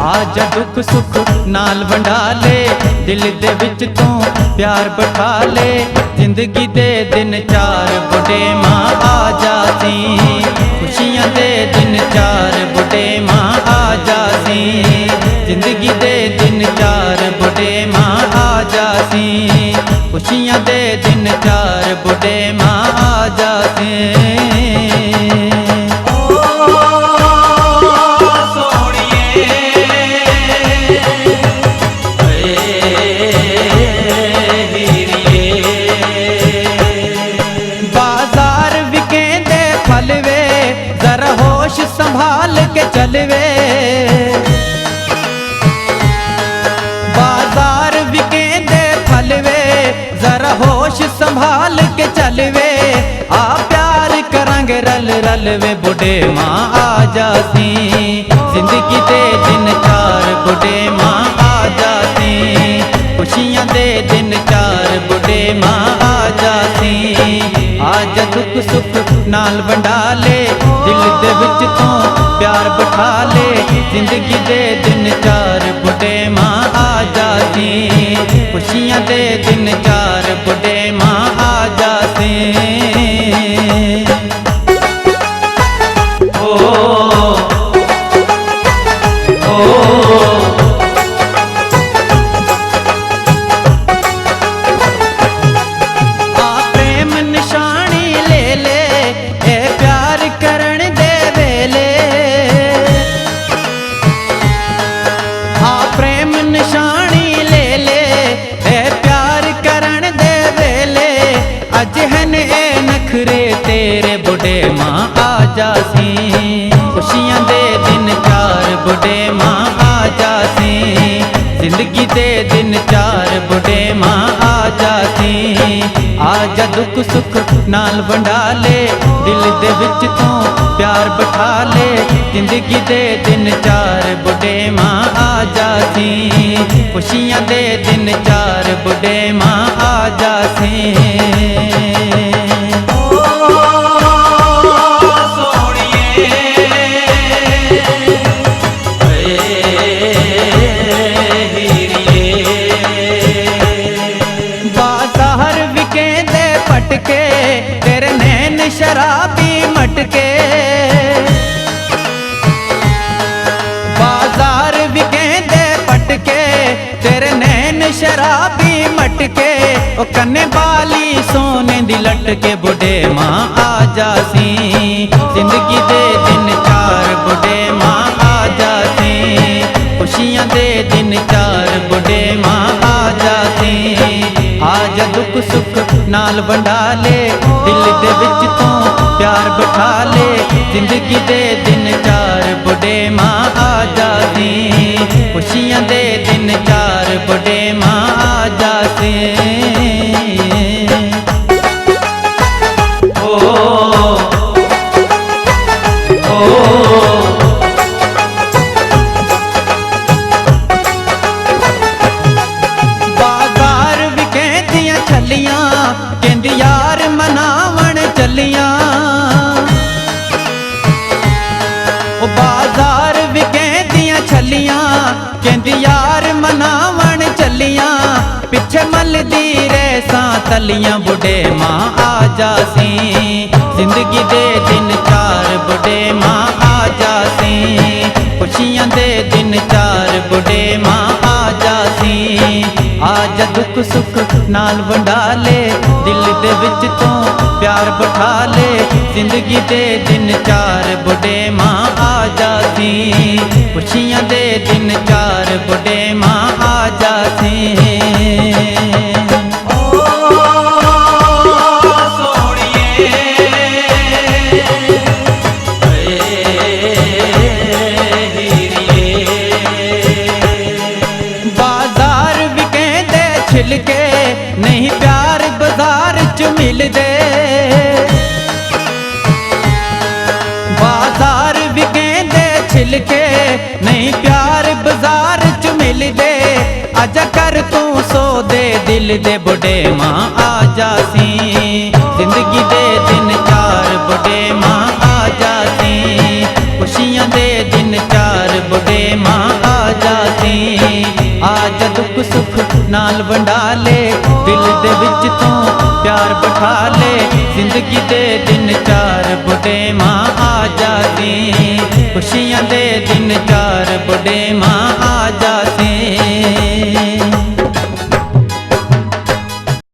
आजा दुख सुख नाल वंडा ले, दिल दे विच तू प्यार बिठा ले। जिंदगी दे दिन चार बुढ़े मां आ जासी, खुशियां दे दिन चार बुढ़े मां आ जासी। जिंदगी दे दिन चार बुढ़े मां आ जासी, खुशियां दे दिन चार बुढ़े मां आ जासी। संभाल के चलवे, बाजार बिकेंदे फलवे, जरा होश संभाल के चलवे। आ प्यार करांगे रल रल वे बुढ़े मां आ जासी, जिंदगी दे दिन चार बुढ़े मां आ जासी। खुशियां दे दिन चार बुढ़े मां आ जासी। आजा दुख सुख नाल वंडा ले, दिल दे विच तू प्यार बिठा ले। जिंदगी दे दिन चार बुढ़े मां आ जासी, खुशियां दे दिन चार बुढ़े मां आ जासी। नखरे तेरे बुढ़े मां आ जासी, खुशियां दे दिन चार बुढ़े मां आ जासी। जिंदगी दे दिन चार बुढ़े मां आ जासी। आजा दुख सुख नाल वंडा ले, दिल दे विच तू प्यार बिठा ले। जिंदगी दे दिन चार बुढ़े मां आ जासी, खुशियां दे दिन चार बुढ़े मां आ जासी। तेरे नैन शराबी मटके, बाजार बिकेंदे पटके। तेरे नैन शराबी मटके, ओ कन्ने बाली सोने दी लटके बुढ़े मां आ जासी। जिंदगी दे दिन चार बुढ़े मां आ जासी, खुशियां दे दिन चार बुढ़े मां आ जासी। आजा दुख सुख नाल वंडा ले, दिल दे विच तू प्यार बिठा ले। जिंदगी दे दिन चार बुढ़े मां आ जासी, खुशियां दे दिन चार बुढ़े मां आ जासी। कहंदी यार मनावण चलियां, ओ बाजार विकेंदियां छलियां। कहंदी यार मनावण चलियां, पिछे मलदी रेसां तलियां बुढ़े मां आ जासी। जिंदगी दे दिन चार बुढ़े मां आ जासी, खुशियां दे दिन चार बुढ़े मां आ जासी। आजा दुख सुख नाल वंडा ले, दिल दे विच तू प्यार बिठा ले। जिंदगी दे दिन चार बुढ़े मां आ जासी, खुशियां दे दिन चार बुढ़े मां आ जासी। छिलके नहीं प्यार बाजार च मिलदे, बाजार बिकेंदे छिलके नहीं प्यार बाजार च मिलदे। आजा कर तू सौदे दिल दे बुढ़े मां आ जासी, जिंदगी दे दिन चार बुढ़े मां आ जासी, खुशियां दे दिन चार बुढ़े मां आ जासी। आज दुख सुख नाल वंडा ले, दिल दे विच तू प्यार बिठा ले, जिंदगी दे दिन चार बुढ़े मां आ जासी, खुशियां दे दिन चार बुढ़े मां